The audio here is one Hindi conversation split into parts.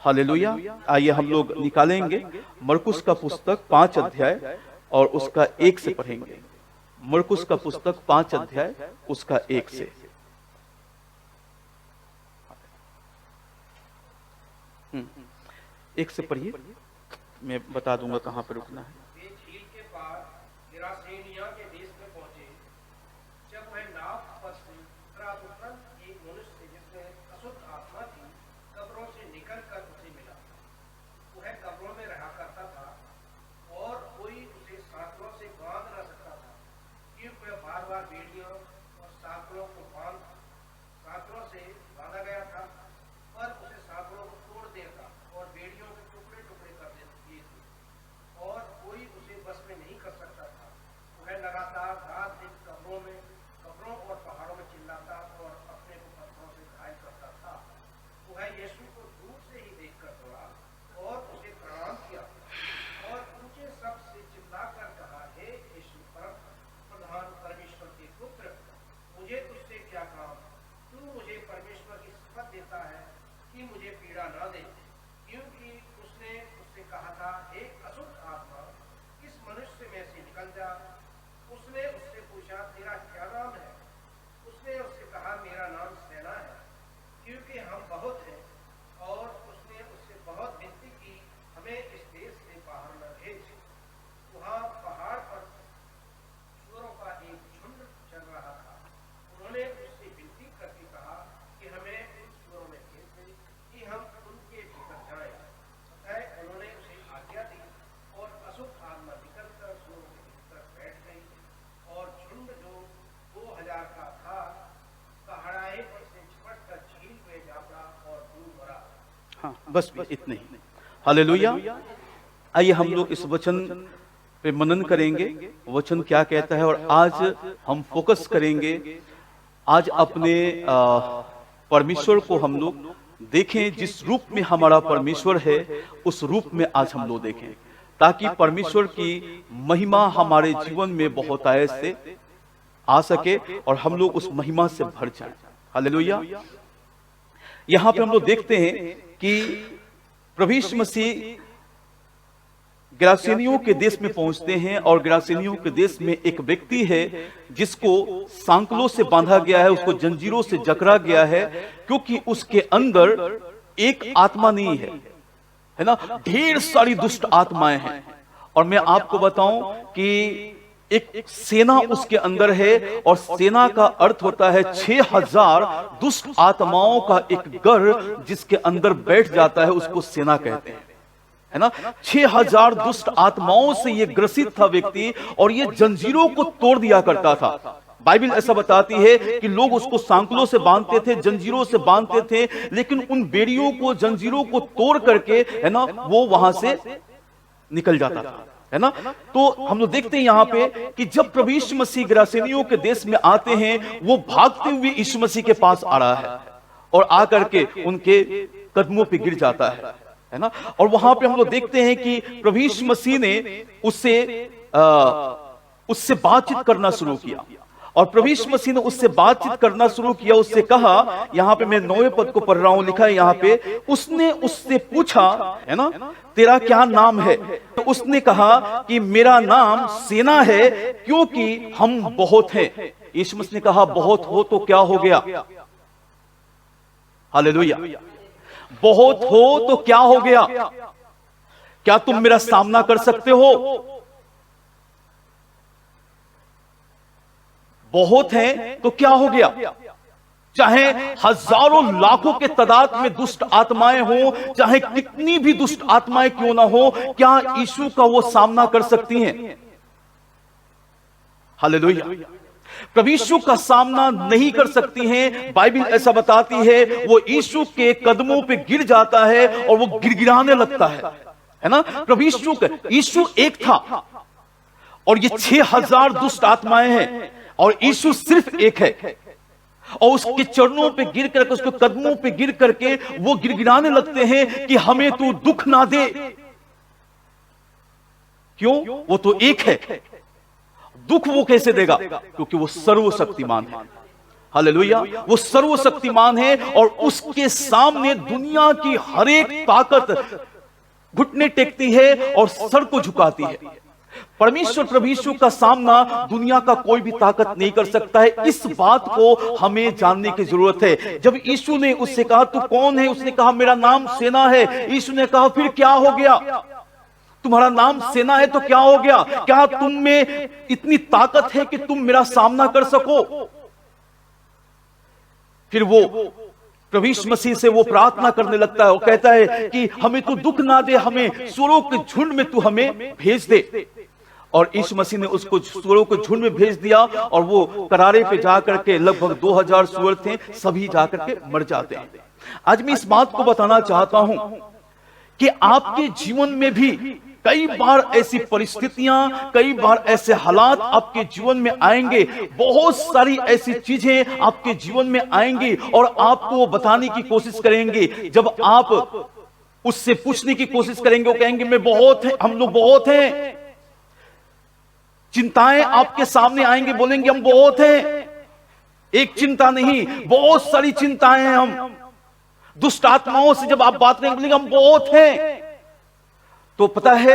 हालेलुया। आइए हम लोग निकालेंगे मरकुस का पुस्तक 5 अध्याय और उसका 1 से पढ़ेंगे। मरकुस का पुस्तक 5 अध्याय उसका 1 से। एक से पढ़िए, मैं बता दूंगा कहां पर रुकना है। वे झील के पार गिरासेनिया के देश में पहुंचे। जब वह नाव पर से उतरा तो तुरंत एक मनुष्य जिसमें अशुद्ध आत्मा थी कब्रों से निकलकर उसे मिला। वह कब्रों में रहा करता था और कोई उसे सांकलों से बांध न सकता था, क्योंकि वह बार बार बेड़ियों और सांकलों से बांधा गया था। पर उसे सांकलों को तोड़ देता और बेड़ियों के टुकड़े टुकड़े कर दिए थे और कोई उसे बस में नहीं कर सकता था। वह लगातार रात दिन कब्रों और पहाड़ों में चिल्लाता और अपने को पत्थरों से घायल करता था। वह यीशु को दूर से ही देखकर दौड़ा और उसे प्रणाम किया और ऊंचे शब्द से चिल्लाकर कहा, हे यीशु प्रधान परमेश्वर के पुत्र, मुझे तुझसे क्या काम? तू मुझे परमेश्वर की शपथ देता है कि मुझे पीड़ा न दे, क्योंकि उसने उससे कहा था, हे अशुद्ध आत्मा, इस मनुष्य में से निकल जा। उसने उससे पूछा, तेरा क्या नाम है? उसने उससे कहा, मेरा नाम सेना है, क्योंकि हम बहुत हैं। और उसने उससे बहुत विनती की, हमें इस देश से बाहर न भेज। वहाँ पहाड़ पर सूअरों का एक झुंड चल रहा था। उन्होंने उससे विनती करके कहा कि हमें उन सूअरों में भेज दे कि हम उनके भीतर जाएं। अतः उन्होंने उसे आज्ञा दी और अशुद्ध आत्मा निकलकर सूअरों के भीतर बैठ गई और झुंड जो 2000 का था पहाड़ाए पर से झपट कर झील में जा पड़ा और डूब मरा। हाँ, बस इतने ही। हालेलुया। आइए हम लोग इस वचन पे मनन करेंगे, वचन क्या कहता है। और आज हम फोकस करेंगे, आज अपने परमेश्वर को हम लोग देखें, जिस रूप में हमारा परमेश्वर है उस रूप में आज हम लोग देखें, ताकि परमेश्वर की महिमा हमारे जीवन में बहुत आय से आ सके और हम लोग उस महिमा से भर जाएं। हालेलुया। यहां पे हम लोग देखते हैं कि प्रभु यीशु मसीह गिरासेनियों के देश में पहुंचते हैं और गिरासेनियों के देश में एक व्यक्ति है जिसको सांकलों से बांधा गया है, उसको जंजीरों से जकड़ा गया है, क्योंकि उसके अंदर एक आत्मा नहीं है ना, ढेर सारी दुष्ट आत्माएं हैं। और मैं आपको बताऊं कि एक सेना उसके अंदर है, और सेना का अर्थ होता है 6000 दुष्ट आत्माओं का एक गढ़ जिसके अंदर बैठ जाता है, उसको सेना कहते हैं, है ना। 6000 दुष्ट आत्माओं से ये ग्रसित था व्यक्ति, और ये जंजीरों को तोड़ दिया करता था। बाइबल ऐसा बताती है कि लोग उसको सांकलों से बांधते थे, जंजीरों से बांधते थे, लेकिन उन बेड़ियों को, जंजीरों को तोड़ करके, है ना, वो वहां से निकल जाता था, है ना। तो हम लोग देखते हैं यहां पे कि जब प्रभु यीशु मसीह गिरासेनियों के देश में आते हैं, वो भागते हुए यीशु मसीह के पास आ रहा है और आकर के उनके कदमों पे गिर जाता है ना। और वहां पे हम लोग देखते हैं कि प्रभु यीशु मसीह ने उससे बातचीत करना शुरू किया, और प्रभु यीशु मसीह ने उससे बातचीत करना शुरू किया। उससे कहा, यहां पे मैं 9वें पद को पढ़ रहा हूं, लिखा है यहां पे, उसने उससे पूछा, है ना, तेरा क्या नाम है? तो उसने कहा कि मेरा नाम सेना है, क्योंकि हम बहुत हैं। यीशु मसीह ने कहा, बहुत हो तो क्या हो गया? हालेलुया। बहुत हो तो क्या हो गया? क्या तुम मेरा सामना कर सकते हो? बहुत हैं तो क्या हो गया? चाहे हजारों लाखों के तादाद में दुष्ट आत्माएं हो, चाहे कितनी भी दुष्ट आत्माएं क्यों ना हो, क्या यीशु का वो सामना कर सकती हैं? हालेलुया। प्रभु यीशु का सामना नहीं कर सकती हैं। बाइबल ऐसा बताती है, वो यीशु के कदमों पे गिर जाता है और वो गिड़गिड़ाने लगता है ना। प्रभु यीशु एक था और ये 6000 दुष्ट आत्माएं हैं, और यीशु सिर्फ एक है, और उसके चरणों पे गिर करके, उसके कदमों पे गिर करके वो गिड़गिड़ाने लगते हैं कि हमें तू दुख ना दे। क्यों? वो तो एक है। दुख वो कैसे देगा? क्योंकि वो सर्वशक्तिमान है। हालेलुया। वो सर्वशक्तिमान है और उसके सामने दुनिया की हर एक ताकत घुटने टेकती है और सर को झुकाती है। परमेश्वर प्रभु यीशु का सामना दुनिया का कोई भी ताकत नहीं कर सकता है। इस बात को हमें जानने की जरूरत है। जब यीशु ने उससे कहा तू कौन है, उसने कहा मेरा नाम सेना है। यीशु ने कहा फिर क्या हो गया, तुम्हारा नाम सेना है तो क्या हो गया, क्या तुम में इतनी ताकत है कि तुम मेरा सामना कर सको। फिर वो प्रभु यीशु मसीह से वो प्रार्थना करने लगता है और कहता है कि हमें तू दुख ना दे, हमें सूरों के झुंड में तू हमें भेज दे। और यीशु मसीह ने उसको सूरों के झुंड में भेज दिया और वो करारे पे जाकर के लगभग 2000 सूअर थे, सभी जाकर के मर जाते हैं। आज मैं इस बात को बताना चाहता हूं कि आपके जीवन में भी कई बार ऐसी परिस्थितियां, कई बार ऐसे हालात आपके जीवन में आएंगे, बहुत सारी ऐसी चीजें आपके जीवन में आएंगी और आपको वो बताने की कोशिश करेंगे। जब आप उससे पूछने की कोशिश करेंगे, वो कहेंगे मैं बहुत है, हम लोग बहुत हैं। चिंताएं आपके सामने आएंगे, बोलेंगे हम बहुत हैं। एक चिंता नहीं, बहुत सारी चिंताएं हैं हम। दुष्ट आत्माओं से जब आप बात करेंगे, बोलेंगे हम बहुत हैं। तो पता है,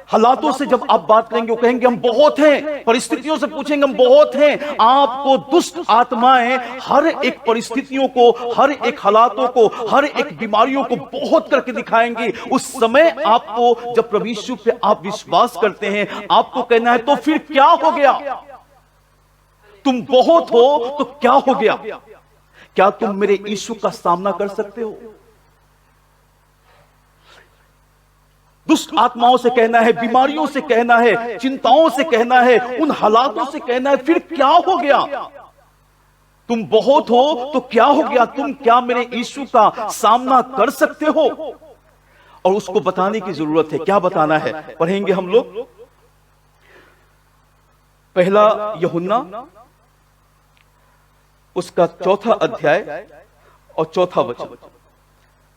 हालातों से जब आप बात करेंगे, वो कहेंगे हम बहुत हैं। परिस्थितियों से पूछेंगे हम बहुत हैं। आपको दुष्ट आत्माएं हर एक परिस्थितियों को, हर एक हालातों को, हर एक बीमारियों को बहुत करके दिखाएंगे। उस समय आपको, जब प्रभु यीशु पे आप विश्वास करते हैं, आपको कहना है तो फिर क्या हो गया, तुम बहुत हो तो क्या हो गया, क्या तुम मेरे यीशु का सामना कर सकते हो। दुष्ट आत्माओं से कहना है, बीमारियों से कहना है, चिंताओं से कहना है, उन हालातों से कहना है फिर क्या हो गया, तुम बहुत हो तो क्या हो गया, तुम क्या मेरे यीशु का सामना कर सकते हो। और उसको बताने की जरूरत है। क्या बताना है, पढ़ेंगे हम लोग पहला यूहन्ना उसका 4 अध्याय और 4 वचन।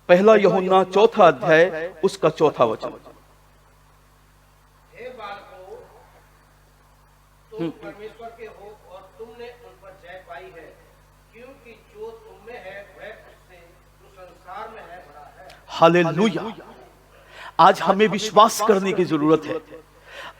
पहला यूहन्ना 4 अध्याय उसका 4 वचन। हे बालकों, तुम परमेश्वर के हो और तुमने उन पर जय पाई है, क्योंकि जो तुम में है वह उससे जो संसार में है बड़ा है। हालेलुया। आज हमें विश्वास करने की जरूरत है।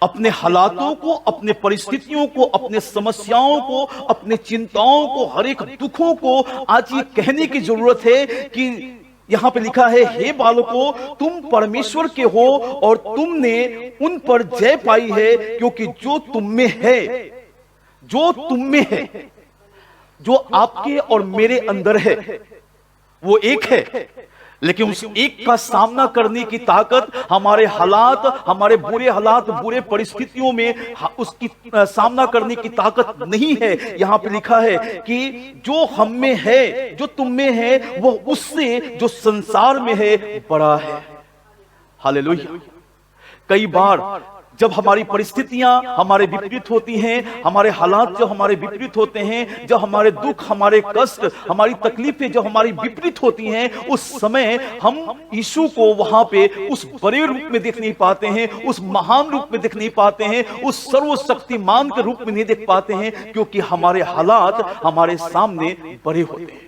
अपने हालातों को, अपने परिस्थितियों को, अपने समस्याओं को, अपने चिंताओं को, हर एक दुखों को आज ये कहने की जरूरत है कि यहां पे लिखा है, हे बालकों, तुम परमेश्वर के हो और तुमने उन पर जय पाई है, क्योंकि जो तुम में है, जो तुम में है, जो आपके और मेरे अंदर है, वो एक है। लेकिन उस एक का सामना करने की ताकत हमारे हालात, हमारे बुरे हालात, बुरे परिस्थितियों में उसकी सामना करने की ताकत नहीं है। यहां पे लिखा है कि जो हम में है, जो तुम में है, वो उससे जो संसार में है बड़ा है। हालेलुया। कई बार जब हमारी परिस्थितियां हमारे विपरीत होती हैं, हमारे हालात जो हमारे विपरीत होते हैं, जब हमारे दुख, हमारे कष्ट, हमारी तकलीफें जो हमारी विपरीत होती हैं, उस समय हम यीशु को वहां पे उस बड़े रूप में देख नहीं पाते हैं, उस महान रूप में देख नहीं पाते हैं, उस सर्वशक्तिमान के रूप में नहीं देख पाते हैं, क्योंकि हमारे हालात हमारे सामने बड़े होते हैं।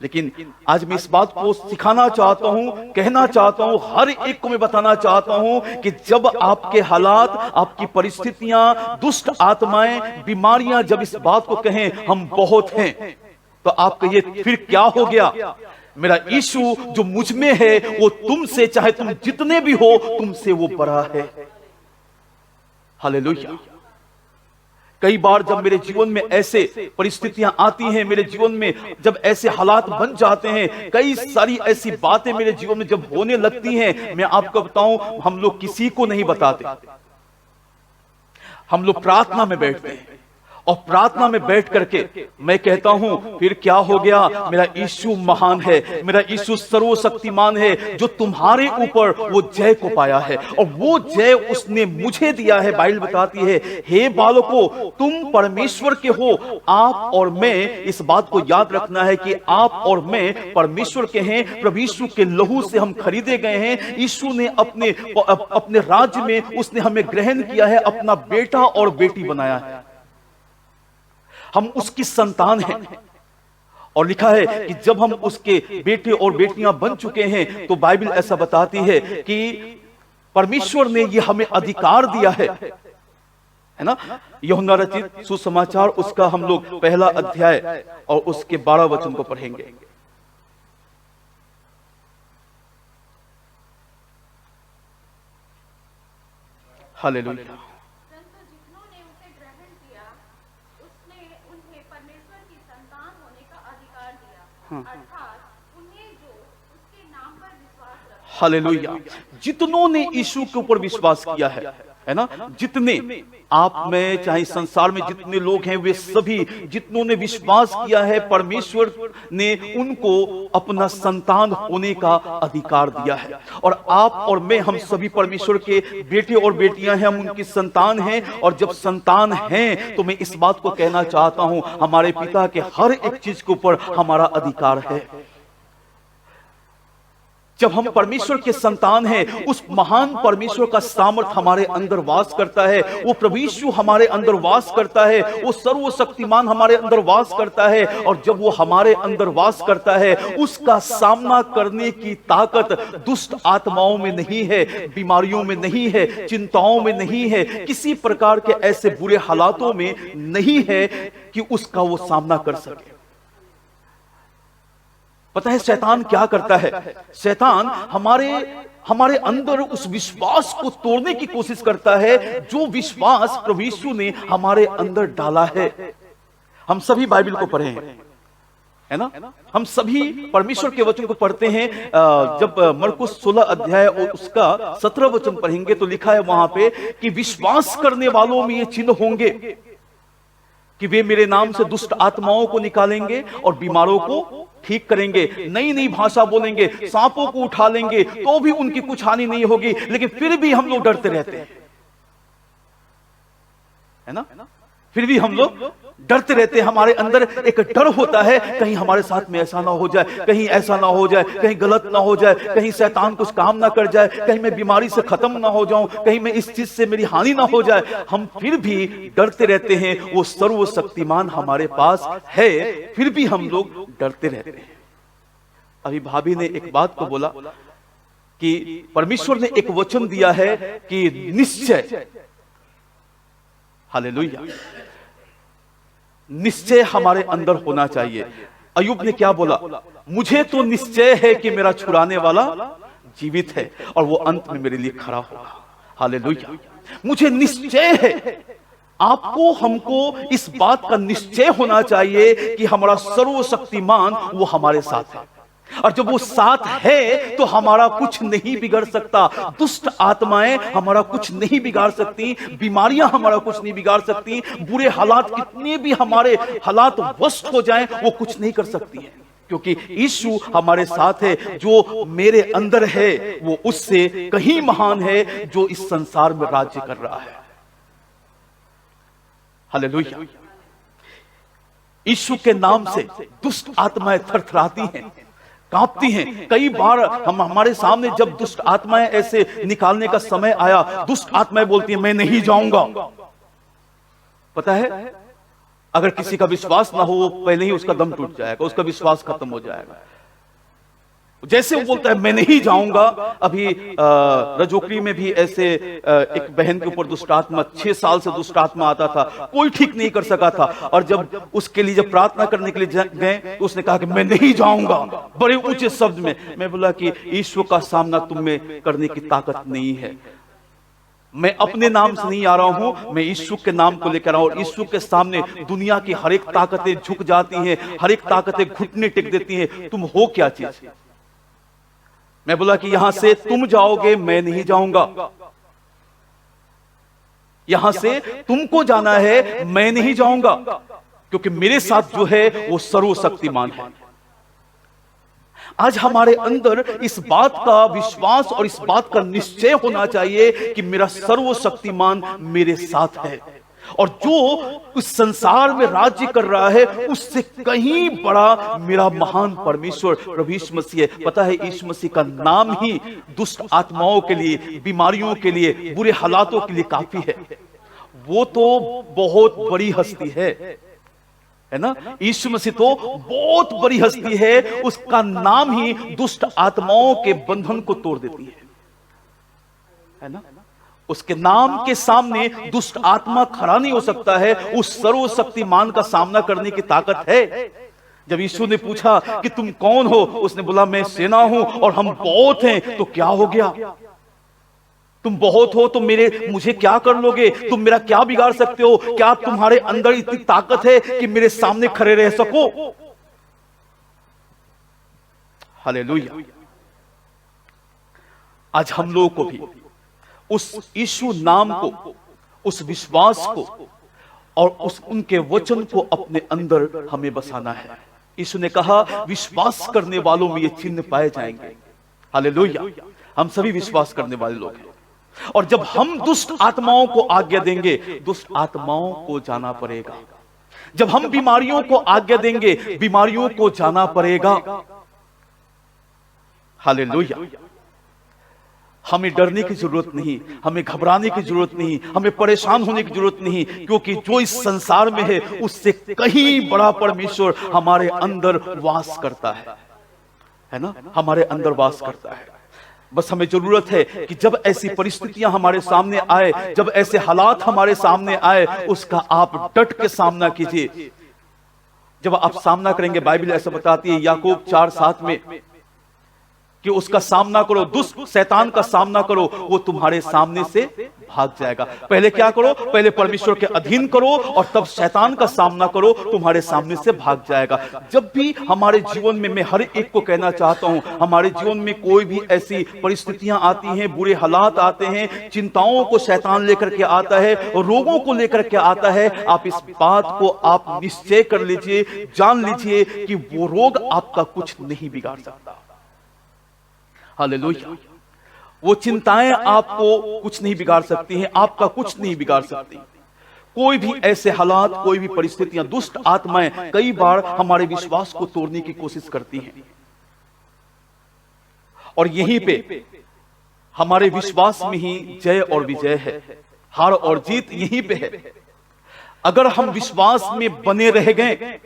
लेकिन आज मैं इस बात को सिखाना चाहता हूं, कहना चाहता हूं, हर एक को मैं बताना चाहता हूं कि जब आपके हालात, आपकी परिस्थितियां, दुष्ट आत्माएं, बीमारियां जब इस बात को कहें हम बहुत हैं, तो आप कहिए फिर क्या हो गया, मेरा यीशु जो मुझ में है वो तुमसे, चाहे तुम जितने भी हो, तुमसे वो बड़ा है। हालेलुया। कई बार जब मेरे जीवन में ऐसे परिस्थितियां आती हैं, मेरे जीवन में जब ऐसे हालात बन जाते हैं, कई सारी ऐसी बातें मेरे जीवन में जब होने लगती हैं, मैं आपको बताऊं, हम लोग किसी को नहीं बताते। हम लोग प्रार्थना में बैठते हैं और प्रार्थना में बैठ करके मैं कहता हूं फिर क्या हो गया, मेरा यीशु महान है, मेरा यीशु सर्वशक्तिमान है, जो तुम्हारे ऊपर वो जय को पाया है और वो जय उसने मुझे दिया है। बाइबल बताती है, हे बालकों, तुम परमेश्वर के हो, आप और मैं, इस बात को याद रखना है कि आप और मैं परमेश्वर के हैं। प्रभु यीशु के लहू से हम खरीदे गए हैं। यीशु ने अपने राज्य में उसने हमें ग्रहण किया है, अपना बेटा और बेटी बनाया है। हम उसकी संतान हैं। और लिखा है कि जब हम उसके बेटे और बेटियां बन चुके हैं तो बाइबल ऐसा बताती है कि परमेश्वर ने यह हमें अधिकार दिया है ना। यूहन्ना रचित सुसमाचार उसका हम लोग पहला अध्याय और उसके 12 वचन को पढ़ेंगे। हालेलुया। परंतु जितनों ने उसे ग्रहण किया, उसने उन्हें परमेश्वर की संतान होने का अधिकार दिया, अर्थात उन्हें जो उसके नाम पर विश्वास रखते। हालेलुया। जितनों ने यीशु के ऊपर विश्वास किया है ना, जितने आप में चाहे संसार में जितने लोग हैं वे सभी जितनों ने विश्वास किया है, परमेश्वर ने उनको अपना संतान होने का अधिकार दिया है। और आप और मैं, हम सभी परमेश्वर के बेटे और बेटियां हैं, हम उनकी संतान हैं। और जब संतान हैं तो मैं इस बात को कहना चाहता हूं, हमारे पिता के हर एक चीज के ऊपर हमारा अधिकार है। जब हम परमेश्वर के संतान हैं, उस महान परमेश्वर का सामर्थ हमारे अंदर वास करता है, वो प्रभु यीशु हमारे अंदर वास करता है, वो सर्वशक्तिमान हमारे अंदर वास करता है। और जब वो हमारे अंदर वास करता है, उसका सामना करने की ताकत दुष्ट आत्माओं में नहीं है, बीमारियों में नहीं है, चिंताओं में नहीं है, किसी प्रकार के ऐसे बुरे हालातों में नहीं है कि उसका वो सामना कर सके। पता है शैतान क्या करता है? शैतान हमारे अंदर उस विश्वास को तोड़ने की कोशिश करता है जो विश्वास प्रभु यीशु ने हमारे अंदर डाला है। हम सभी बाइबल को पढ़े हैं, है ना। हम सभी परमेश्वर के वचन को पढ़ते हैं। जब मरकुस 16 अध्याय और उसका 17 वचन पढ़ेंगे तो लिखा है वहां पे कि विश्वास करने वालों में ये चिन्ह होंगे कि वे मेरे नाम से दुष्ट आत्माओं को निकालेंगे और बीमारों को ठीक करेंगे, नई नई भाषा बोलेंगे, सांपों को उठा लेंगे तो भी उनकी कुछ हानि नहीं होगी। लेकिन फिर भी हम लोग डरते रहते हैं, है ना। फिर भी हम लोग डरते रहते हैं। हमारे अंदर एक डर होता है, कहीं हमारे साथ में ऐसा ना हो जाए, कहीं ऐसा ना हो जाए, कहीं गलत ना हो जाए, कहीं शैतान कुछ काम ना कर जाए, कहीं मैं बीमारी से खत्म ना हो जाऊं, कहीं मैं इस चीज से मेरी हानि ना हो जाए। हम फिर भी डरते रहते हैं। वो सर्वशक्तिमान हमारे पास है, फिर भी हम लोग डरते रहते हैं। अभी भाभी ने एक बात को बोला कि परमेश्वर ने एक वचन दिया है कि निश्चय, हालेलुया, निश्चय हमारे अंदर होना चाहिए। अय्यूब ने क्या बोला? मुझे तो निश्चय है कि मेरा छुड़ाने वाला जीवित है और वो अंत में मेरे लिए खड़ा होगा। हालेलुया। मुझे निश्चय है। आपको हमको इस बात का निश्चय होना चाहिए कि हमारा सर्वशक्तिमान वो हमारे साथ है। और जब वो साथ है तो हमारा कुछ नहीं बिगड़ सकता। दुष्ट आत्माएं हमारा कुछ नहीं बिगाड़ सकती, बीमारियां हमारा कुछ नहीं बिगाड़ सकती, बुरे हालात कितने भी हमारे हालात वर्स्ट हो जाएं वो कुछ नहीं कर सकती है, क्योंकि यीशु हमारे साथ है। जो मेरे अंदर है वो उससे कहीं महान है जो इस संसार में राज्य कर रहा है। हालेलुया। यीशु के नाम से दुष्ट आत्माएं थरथराती हैं, कांपती हैं। कई बार हमारे सामने जब दुष्ट आत्माएं ऐसे निकालने का समय आया, दुष्ट आत्माएं बोलती हैं मैं नहीं जाऊंगा। पता है, अगर किसी का विश्वास ना हो वो पहले ही उसका दम टूट जाएगा, उसका विश्वास खत्म हो जाएगा। जैसे वो बोलता है मैं नहीं जाऊंगा। अभी रजोकरी में भी ऐसे एक बहन के ऊपर दुष्ट आत्मा, 6 साल से दुष्ट आत्मा आता था, कोई ठीक नहीं कर सका था। और जब उसके लिए जब प्रार्थना करने के लिए गए तो उसने कहा कि मैं नहीं जाऊंगा, बड़े ऊंचे शब्द में। मैं बोला कि ईश्वर का सामना तुम में करने की ताकत नहीं है। मैं अपने नाम से नहीं आ रहा हूं, मैं यीशु के नाम को लेकर आ रहा हूं। और यीशु के सामने दुनिया की हर एक ताकतें झुक जाती हैं, हर एक ताकतें घुटने टेक देती हैं। तुम हो क्या चीज? मैं बोला कि यहां से तुम जाओगे, मैं नहीं जाऊंगा। यहां से तुमको जाना है, मैं नहीं जाऊंगा, क्योंकि मेरे साथ जो है वो सर्वशक्तिमान है। आज हमारे अंदर इस बात का विश्वास और इस बात का निश्चय होना चाहिए कि मेरा सर्वशक्तिमान मेरे साथ है। और जो उस संसार में राज्य कर रहा है उससे कहीं बड़ा मेरा महान परमेश्वर प्रभु यीशु मसीह है। पता है, यीशु मसीह का नाम ही दुष्ट आत्माओं के लिए, बीमारियों के लिए, बुरे हालातों के लिए काफी है। वो तो बहुत बड़ी हस्ती है। है ना। यीशु मसीह तो बहुत बड़ी हस्ती है, उसका नाम ही दुष्ट आत्माओं के बंधन को तोड़ देती है ना। उसके नाम के सामने दुष्ट आत्मा खड़ा नहीं हो सकता है। उस सर्वशक्तिमान का सामना करने की ताकत है। जब यीशु ने पूछा कि तुम कौन हो, उसने बोला मैं सेना हूं और हम बहुत हैं। तो क्या हो गया? तुम बहुत हो तो मुझे क्या कर लोगे? तुम मेरा क्या बिगाड़ सकते हो? क्या तुम्हारे अंदर इतनी ताकत है कि मेरे सामने खड़े रह सको? हालेलुया। आज हम लोगों को भी उस यीशु नाम को, उस विश्वास को और उनके वचन को अपने अंदर हमें बसाना है। यीशु ने कहा विश्वास करने वालों में ये चिन्ह पाए जाएंगे। हालेलुया। हम सभी विश्वास करने वाले लोग हैं। और जब हम दुष्ट आत्माओं को आज्ञा देंगे, दुष्ट आत्माओं को जाना पड़ेगा। जब हम बीमारियों को आज्ञा देंगे, बीमारियों को जाना पड़ेगा। हालेलुया। हमें डरने की जरूरत नहीं, हमें घबराने की जरूरत नहीं, हमें परेशान होने की जरूरत नहीं, क्योंकि जो इस संसार में है उससे कहीं बड़ा परमेश्वर हमारे अंदर वास करता है ना। हमारे अंदर वास करता है। बस हमें जरूरत है कि जब ऐसी परिस्थितियां हमारे सामने आए, जब ऐसे हालात हमारे सामने आए, उसका आप डट के सामना कीजिए। जब आप सामना करेंगे, बाइबल ऐसा बताती है याकूब 4:7 में कि उसका सामना करो, दुष्ट शैतान का सामना करो, वो तुम्हारे सामने से भाग जाएगा। पहले क्या करो? पहले परमेश्वर के अधीन करो और तब शैतान का सामना करो, तुम्हारे सामने से भाग जाएगा। जब भी हमारे जीवन में, मैं हर एक को कहना चाहता हूं, हमारे जीवन में कोई भी ऐसी परिस्थितियां आती हैं, बुरे हालात आते हैं, चिंताओं को शैतान लेकर के आता है, रोगों को लेकर के आता है, आप इस बात को आप निश्चय कर लीजिए, जान लीजिए कि वो रोग आपका कुछ नहीं बिगाड़ सकता। हालेलुया। वो चिंताएं आपको कुछ नहीं बिगाड़ सकती हैं, आपका कुछ नहीं बिगाड़ सकती। कोई भी ऐसे हालात, कोई भी परिस्थितियां, दुष्ट आत्माएं कई बार हमारे विश्वास को तोड़ने की कोशिश करती हैं। और यहीं पे हमारे विश्वास में ही जय और विजय है, हार और जीत यहीं पे है। अगर हम विश्वास में बने रह गए,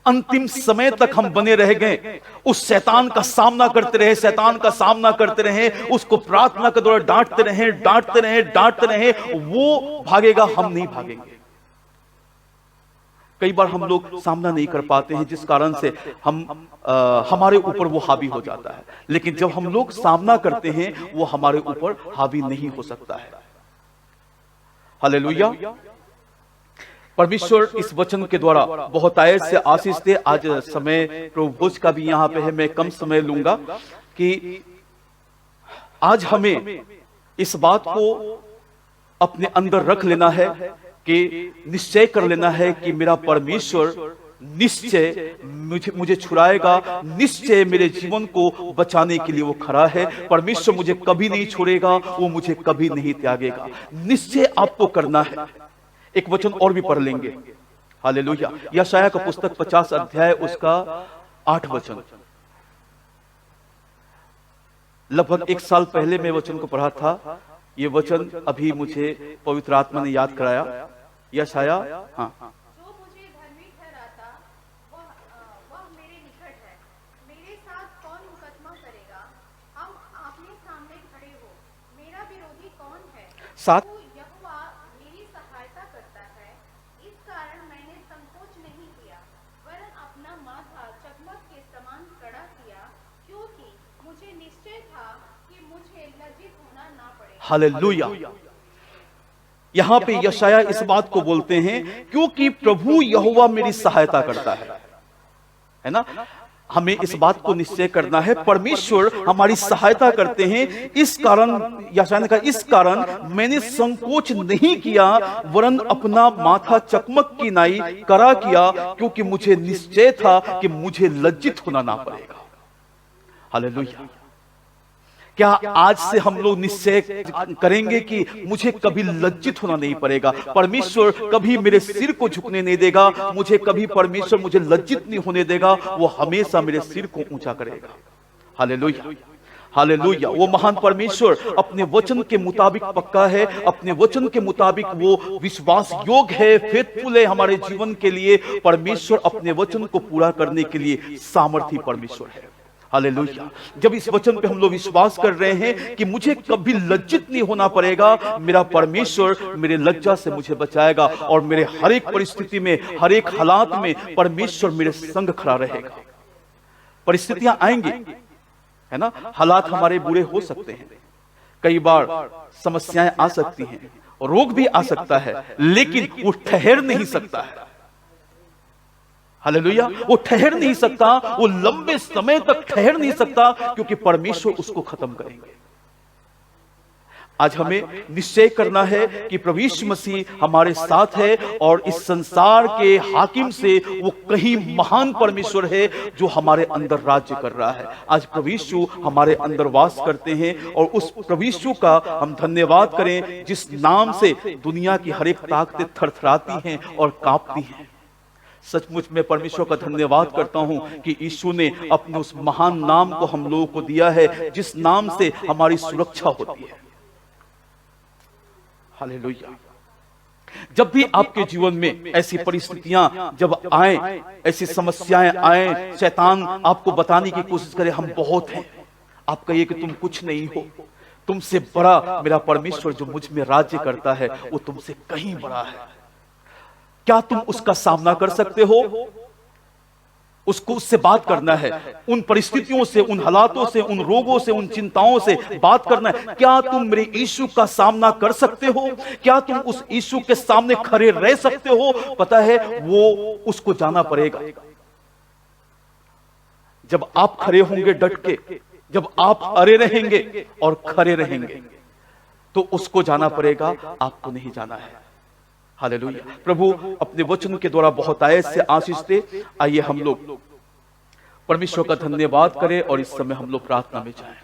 अंतिम समय तक हम बने रह गए, उस शैतान का सामना करते रहे, शैतान का सामना करते रहे, उसको प्रार्थना के द्वारा डांटते रहे, डांटते रहे, डांटते रहे, वो भागेगा, हम नहीं भागेंगे। कई बार हम लोग सामना नहीं कर पाते हैं, जिस कारण से हमारे ऊपर वो हावी हो जाता है। लेकिन जब हम लोग सामना करते हैं, वो हमारे ऊपर हावी नहीं हो सकता है। हालेलुया। परमेश्वर इस वचन के द्वारा बहुत आयत से आशीष दे। आज समय प्रभु भोज का भी यहाँ पे है, मैं कम समय लूंगा कि आज हमें इस बात को अपने अंदर रख लेना है कि निश्चय कर लेना है कि मेरा परमेश्वर निश्चय मुझे छुड़ाएगा, निश्चय मेरे जीवन को बचाने के लिए वो खड़ा है। परमेश्वर मुझे कभी नहीं छोड़ेगा, वो मुझे कभी नहीं त्यागेगा। निश्चय आपको करना है। एक वचन और भी पढ़ लेंगे। हालेलुया। यशायाह का पुस्तक 50 अध्याय उसका 8 वचन। लगभग 1 साल पहले मैं वचन को पढ़ा था। ये वचन अभी मुझे पवित्र आत्मा ने याद कराया। यशायाह, हाँ, जो मुझे धर्मी ठहराता वह मेरे निकट है। मेरे साथ कौन मुकदमा करेगा? हम आमने सामने खड़े हो। मेरा विरोधी कौन है? साथ यहोवा मेरी सहायता करता है, इस कारण मैंने संकोच नहीं किया, वरन अपना माथा चकमक के समान कड़ा किया, क्योंकि मुझे निश्चय था कि मुझे लज्जित होना ना पड़े। हालेलुया। यहां पे यशायाह इस बात को बोलते हैं, क्योंकि प्रभु यहोवा मेरी सहायता करता है ना। हमें इस बात को निश्चय करना है, परमेश्वर हमारी सहायता करते हैं। इस कारण यशायाह ने कहा, इस कारण मैंने संकोच नहीं किया, वरन अपना माथा चकमक की नाई कड़ा किया, क्योंकि मुझे निश्चय था कि मुझे लज्जित होना ना पड़ेगा। हालेलुया। क्या आज से हम लोग निश्चय करेंगे कि मुझे कभी लज्जित होना नहीं पड़ेगा? परमेश्वर कभी मेरे सिर को झुकने नहीं देगा, मुझे कभी परमेश्वर मुझे लज्जित नहीं होने देगा, वो हमेशा मेरे सिर को ऊंचा करेगा। हालेलुया। हालेलुया। वो महान परमेश्वर अपने वचन के मुताबिक पक्का है, अपने वचन के मुताबिक वो विश्वास योग्य है, फेथफुल है हमारे जीवन के लिए। परमेश्वर अपने वचन को पूरा करने के लिए सामर्थी परमेश्वर है। हालेलुया। जब इस वचन पे हम लोग विश्वास कर रहे हैं कि मुझे कभी लज्जित नहीं होना पड़ेगा, मेरा परमेश्वर मेरे लज्जा से मुझे बचाएगा और मेरे हर एक परिस्थिति में, हर एक हालात में परमेश्वर मेरे संग खड़ा रहेगा। परिस्थितियां आएंगी, है ना, हालात हमारे बुरे हो सकते हैं, कई बार समस्याएं आ सकती हैं, रोग भी आ सकता है, लेकिन वो ठहर नहीं सकता है। हालेलुया। वो ठहर नहीं सकता, वो लंबे समय तक ठहर नहीं सकता, क्योंकि परमेश्वर उसको खत्म करेंगे। आज हमें निश्चय करना है कि प्रभु यीशु मसीह हमारे साथ है और इस संसार के हाकिम से वो कहीं महान परमेश्वर है जो हमारे अंदर राज्य कर रहा है। आज प्रभु यीशु हमारे अंदर वास करते हैं और उस प्रभु यीशु का हम धन्यवाद करें जिस नाम से दुनिया की हर एक ताकतें थरथराती हैं और कांपती हैं। सचमुच में परमेश्वर का धन्यवाद करता हूं कि यीशु ने अपने उस महान नाम को हम लोगों को दिया है जिस नाम से हमारी सुरक्षा होती है। हालेलुया। जब भी आपके जीवन में ऐसी परिस्थितियां जब आए, ऐसी समस्याएं आए, शैतान आपको बताने की कोशिश करे हम बहुत हैं, आप कहिए कि तुम कुछ नहीं हो, तुमसे बड़ा मेरा परमेश्वर जो मुझ में राज्य करता है वो तुमसे कहीं बड़ा है। क्या तुम उसका सामना कर सकते हो? उसको उससे बात करना है, उन परिस्थितियों से, उन हालातों से, उन रोगों से, उन चिंताओं से बात करना है। क्या तुम मेरे यीशु का सामना कर सकते हो? क्या तुम उस यीशु के सामने खड़े रह सकते हो? पता है वो उसको जाना पड़ेगा। जब आप खड़े होंगे डट के, जब आप अड़े रहेंगे और खड़े रहेंगे, तो उसको जाना पड़ेगा, आपको नहीं जाना है। हालेलुया। प्रभु अपने वचन के द्वारा बहुत आयत से आशीष दे। आइए हम लोग परमेश्वर का धन्यवाद करें और इस समय हम लोग प्रार्थना में जाएं।